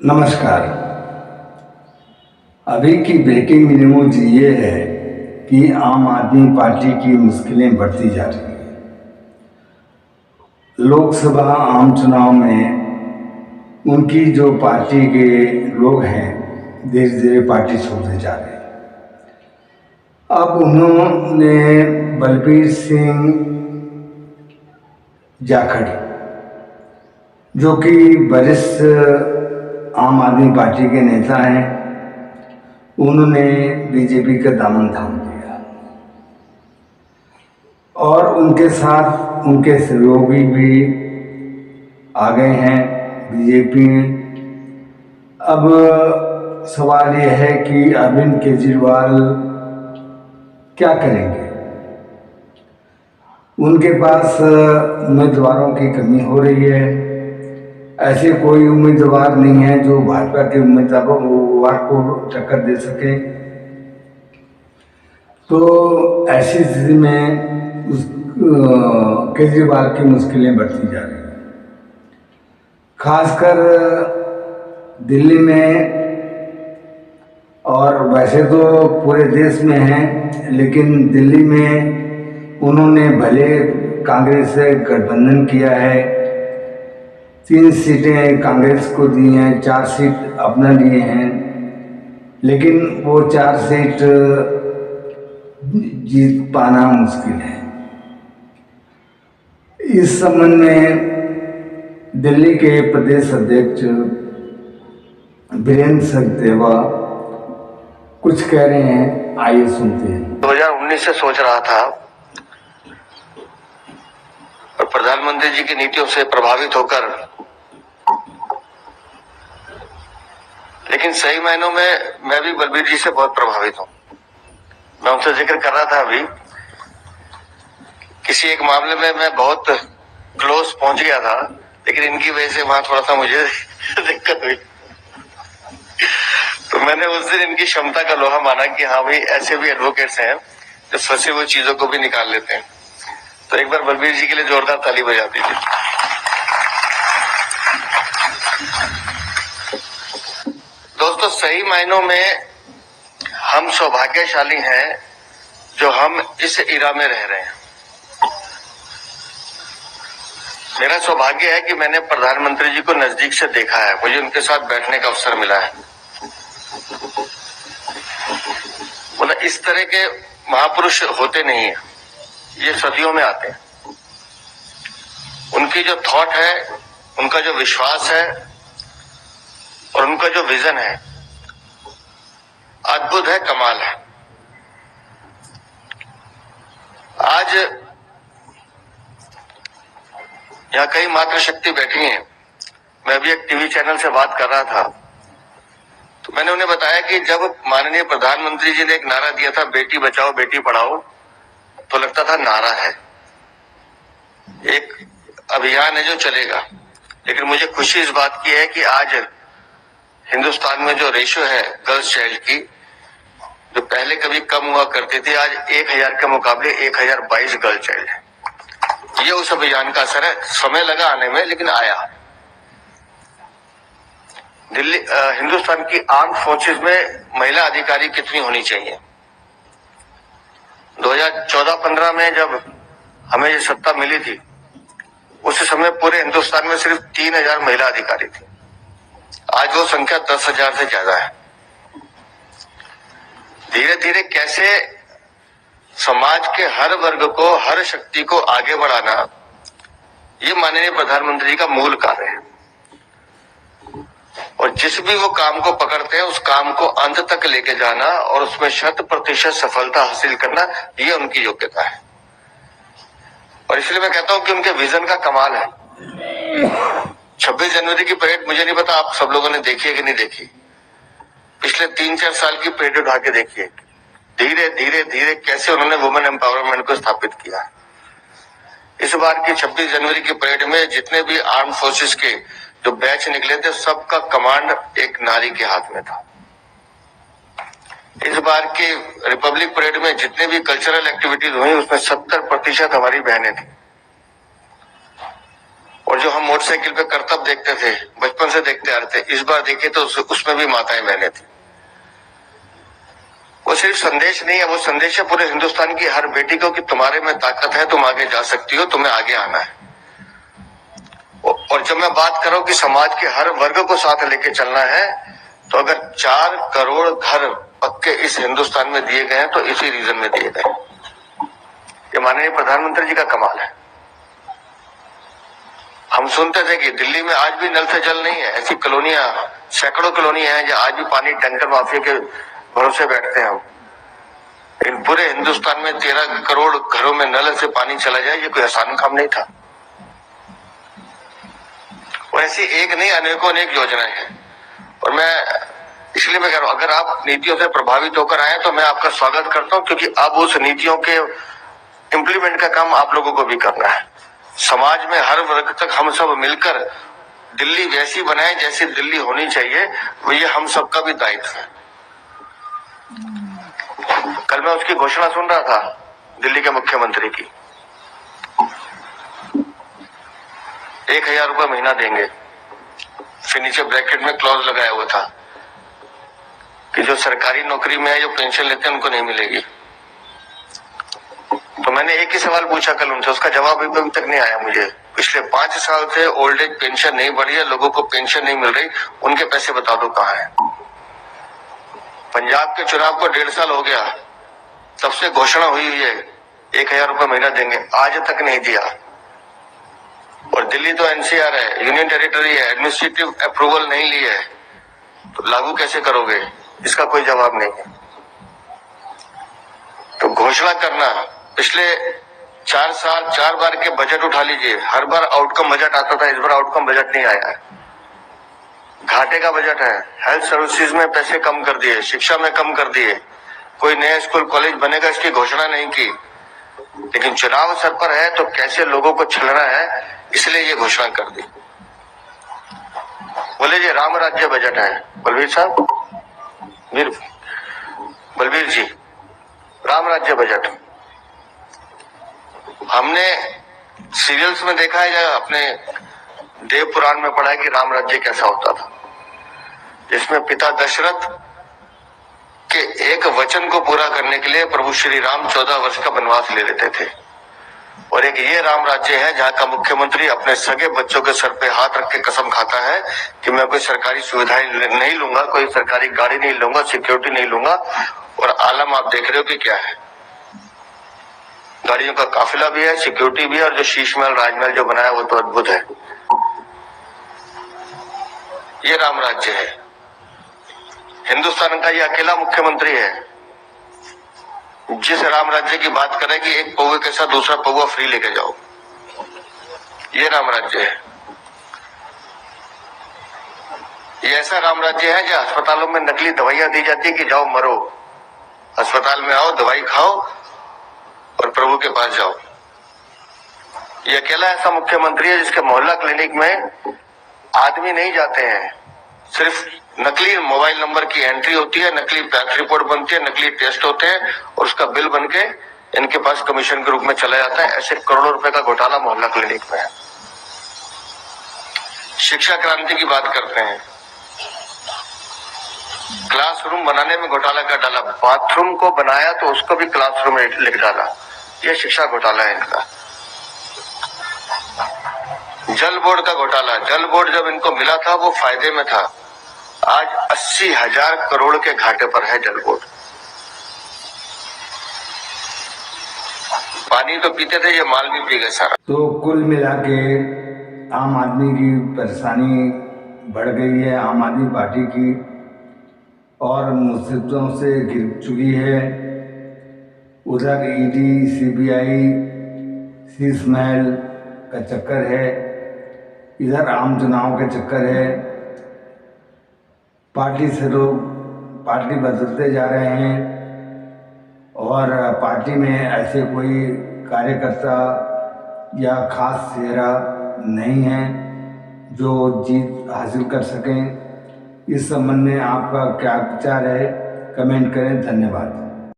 नमस्कार। अभी की ब्रेकिंग न्यूज ये है कि आम आदमी पार्टी की मुश्किलें बढ़ती जा रही हैं। लोकसभा आम चुनाव में उनकी जो पार्टी के लोग हैं धीरे धीरे पार्टी छोड़ते जा रहे हैं। अब उन्होंने बलबीर सिंह जाखड़, जो कि वरिष्ठ आम आदमी पार्टी के नेता हैं, उन्होंने बीजेपी का दामन थाम लिया और उनके साथ उनके सहयोगी भी आ गए हैं बीजेपी में। अब सवाल यह है कि अरविंद केजरीवाल क्या करेंगे। उनके पास उम्मीदवारों की कमी हो रही है। ऐसे कोई उम्मीदवार नहीं है जो भाजपा के उम्मीदवार को टक्कर दे सके। तो ऐसी स्थिति में केजरीवाल की मुश्किलें बढ़ती जा रही हैं। खासकर दिल्ली में, और वैसे तो पूरे देश में हैं, लेकिन दिल्ली में उन्होंने भले कांग्रेस से गठबंधन किया है। 3 सीटें कांग्रेस को दी हैं, 4 सीट अपना लिए हैं, लेकिन वो 4 सीट जीत पाना मुश्किल है। इस संबंध में दिल्ली के प्रदेश अध्यक्ष वीरेंद्र सचदेवा कुछ कह रहे हैं, आइए सुनते हैं। 2019 से सोच रहा था और प्रधानमंत्री जी की नीतियों से प्रभावित होकर, लेकिन सही मायनों में मैं भी बलबीर जी से बहुत प्रभावित हूं। मैं उनसे जिक्र कर रहा था अभी, किसी एक मामले में मैं बहुत क्लोज पहुंच गया था, लेकिन इनकी वजह से वहां थोड़ा सा मुझे दिक्कत हुई। तो मैंने उस दिन इनकी क्षमता का लोहा माना कि हाँ भाई, ऐसे भी एडवोकेट्स हैं जो फंसी हुई चीजों को भी निकाल लेते हैं। तो एक बार बलबीर जी के लिए जोरदार ताली बजा दीजिए। दोस्तों, सही मायनों में हम सौभाग्यशाली हैं जो हम इस इरा में रह रहे हैं। मेरा सौभाग्य है कि मैंने प्रधानमंत्री जी को नजदीक से देखा है, मुझे उनके साथ बैठने का अवसर मिला है। मतलब इस तरह के महापुरुष होते नहीं है, ये सदियों में आते हैं। उनकी जो थॉट है, उनका जो विश्वास है और उनका जो विजन है, अद्भुत है, कमाल है। आज यहाँ कई मातृशक्ति बैठी हैं। मैं भी एक टीवी चैनल से बात कर रहा था, तो मैंने उन्हें बताया कि जब माननीय प्रधानमंत्री जी ने एक नारा दिया था, बेटी बचाओ बेटी पढ़ाओ, तो लगता था नारा है, एक अभियान है जो चलेगा। लेकिन मुझे खुशी इस बात की है कि आज हिंदुस्तान में जो रेशो है गर्ल्स चाइल्ड की, जो पहले कभी कम हुआ करती थी, आज 1000 के मुकाबले 1022 गर्ल चाइल्ड है। ये उस अभियान का असर है। समय लगा आने में, लेकिन आया। दिल्ली हिंदुस्तान की आर्म फोर्सेस में महिला अधिकारी कितनी होनी चाहिए? 2014-15 में जब हमें ये सत्ता मिली थी, उस समय पूरे हिंदुस्तान में सिर्फ 3000 महिला अधिकारी थी। आज वो संख्या 10,000 से ज्यादा है। धीरे धीरे कैसे समाज के हर वर्ग को, हर शक्ति को आगे बढ़ाना, ये माननीय प्रधानमंत्री जी का मूल कार्य है। और जिस भी वो काम को पकड़ते हैं, उस काम को अंत तक लेके जाना और उसमें 100% सफलता हासिल करना, ये उनकी योग्यता है। और इसलिए मैं कहता हूं कि उनके विजन का कमाल है। 26 जनवरी की परेड, मुझे नहीं पता आप सब लोगों ने देखी है कि नहीं देखी। पिछले 3-4 साल की परेड उठा के देखिए, धीरे धीरे धीरे कैसे उन्होंने वुमेन एम्पावरमेंट को स्थापित किया। इस बार की 26 जनवरी की परेड में जितने भी आर्म फोर्सेस के जो बैच निकले थे, सबका कमांड एक नारी के हाथ में था। इस बार की रिपब्लिक परेड में जितने भी कल्चरल एक्टिविटीज हुई, उसमें 70% हमारी बहनें थी। और जो हम मोटरसाइकिल पे करतब देखते थे, बचपन से देखते आ रहे थे, इस बार देखे तो उसमें भी माताएं बहनें थी। वो सिर्फ संदेश नहीं है, वो संदेश है पूरे हिंदुस्तान की हर बेटी को कि तुम्हारे में ताकत है, तुम आगे जा सकती हो, तुम्हें आगे आना है। और जब मैं बात कर रहा हूं कि समाज के हर वर्ग को साथ लेके चलना है, तो अगर 4 करोड़ घर पक्के इस हिंदुस्तान में दिए गए हैं तो इसी रीजन में दिए गए। ये माननीय प्रधानमंत्री जी का कमाल है। हम सुनते थे कि दिल्ली में आज भी नल से जल नहीं है, ऐसी कॉलोनियां, सैकड़ों कॉलोनियां हैं जहां आज भी पानी टैंकर माफिया के भरोसे बैठते हैं हम। लेकिन पूरे हिंदुस्तान में 13 करोड़ घरों में नल से पानी चला जाए, ये कोई आसान काम नहीं था। और ऐसी एक नहीं, अनेकों अनेक योजनाएं हैं। और मैं इसलिए मैं कह रहा हूं, अगर आप नीतियों से प्रभावित होकर आए तो मैं आपका स्वागत करता हूं, क्योंकि अब उस नीतियों के इम्प्लीमेंट का काम आप लोगों को भी करना है। समाज में हर वर्ग तक हम सब मिलकर दिल्ली वैसी बनाए जैसी दिल्ली होनी चाहिए, वो ये हम सबका भी दायित्व है। कल मैं उसकी घोषणा सुन रहा था दिल्ली के मुख्यमंत्री की, 1000 रुपये महीना देंगे। फिर नीचे ब्रैकेट में क्लॉज लगाया हुआ था कि जो सरकारी नौकरी में है, जो पेंशन लेते हैं, उनको नहीं मिलेगी। तो मैंने एक ही सवाल पूछा कल उनसे, उसका जवाब अभी तक नहीं आया मुझे। पिछले 5 साल से ओल्ड एज पेंशन नहीं बढ़ी है, लोगों को पेंशन नहीं मिल रही, उनके पैसे बता दो कहाँ है। पंजाब के चुनाव को 1.5 साल हो गया, तब से घोषणा हुई है 1000 रुपये महीना देंगे, आज तक नहीं दिया। और दिल्ली तो एनसीआर है, यूनियन टेरिटरी है, एडमिनिस्ट्रेटिव अप्रूवल नहीं ली है, तो लागू कैसे करोगे, इसका कोई जवाब नहीं है। तो घोषणा करना, पिछले 4 साल 4 बार के बजट उठा लीजिए, हर बार आउटकम बजट आता था, इस बार आउटकम बजट नहीं आया है, घाटे का बजट है। हेल्थ सर्विसेज में पैसे कम कर दिए, शिक्षा में कम कर दिए, कोई नया स्कूल कॉलेज बनेगा इसकी घोषणा नहीं की। लेकिन चुनाव सर पर है तो कैसे लोगों को छलना है, इसलिए ये घोषणा कर दी। बोले ये राम राज्य बजट है। बलबीर साहब, बलबीर जी, राम राज्य बजट हमने सीरियल्स में देखा है या अपने देव पुराण में पढ़ा है कि राम राज्य कैसा होता था, जिसमें पिता दशरथ के एक वचन को पूरा करने के लिए प्रभु श्री राम 14 वर्ष का वनवास ले लेते थे। और एक ये राम राज्य है जहां का मुख्यमंत्री अपने सगे बच्चों के सर पे हाथ रख के कसम खाता है कि मैं कोई सरकारी सुविधाएं नहीं लूंगा, कोई सरकारी गाड़ी नहीं लूंगा, सिक्योरिटी नहीं लूंगा। और आलम आप देख रहे हो कि क्या है, गाड़ियों का काफिला भी है, सिक्योरिटी भी है, और जो शीशमहल राजमहल जो बनाया वो तो अद्भुत है। ये राम राज्य है। हिंदुस्तान का ये अकेला मुख्यमंत्री है जिस राम राज्य की बात करें कि एक पौवे के साथ दूसरा पौवा फ्री लेके जाओ, ये राम राज्य है। ये ऐसा राम राज्य है जहां अस्पतालों में नकली दवाइयां दी जाती है कि जाओ मरो, अस्पताल में आओ, दवाई खाओ और प्रभु के पास जाओ। ये अकेला ऐसा मुख्यमंत्री है जिसके मोहल्ला क्लिनिक में आदमी नहीं जाते हैं, सिर्फ नकली मोबाइल नंबर की एंट्री होती है, नकली पैथ रिपोर्ट बनती है, नकली टेस्ट होते हैं और उसका बिल बन के इनके पास कमीशन के रूप में चला जाता है। ऐसे करोड़ों रुपए का घोटाला मोहल्ला क्लिनिक में है। शिक्षा क्रांति की बात करते हैं, क्लासरूम बनाने में घोटाला कर डाला, बाथरूम को बनाया तो उसको भी क्लासरूम में लिख डाला, यह शिक्षा घोटाला है इनका। जल बोर्ड का घोटाला, जल बोर्ड जब इनको मिला था वो फायदे में था, आज 80,000 करोड़ के घाटे पर है जल बोर्ड। पानी तो पीते थे, ये माल भी पी गए सारा। तो कुल मिला के आम आदमी की परेशानी बढ़ गई है, आम आदमी पार्टी की, और मुसीबतों से घिर चुकी है। उधर ईडी, सीबीआई, शीश महल का चक्कर है, इधर आम चुनाव के चक्कर है। पार्टी से लोग पार्टी बदलते जा रहे हैं और पार्टी में ऐसे कोई कार्यकर्ता या खास चेहरा नहीं है जो जीत हासिल कर सकें। इस संबंध में आपका क्या विचार है, कमेंट करें। धन्यवाद।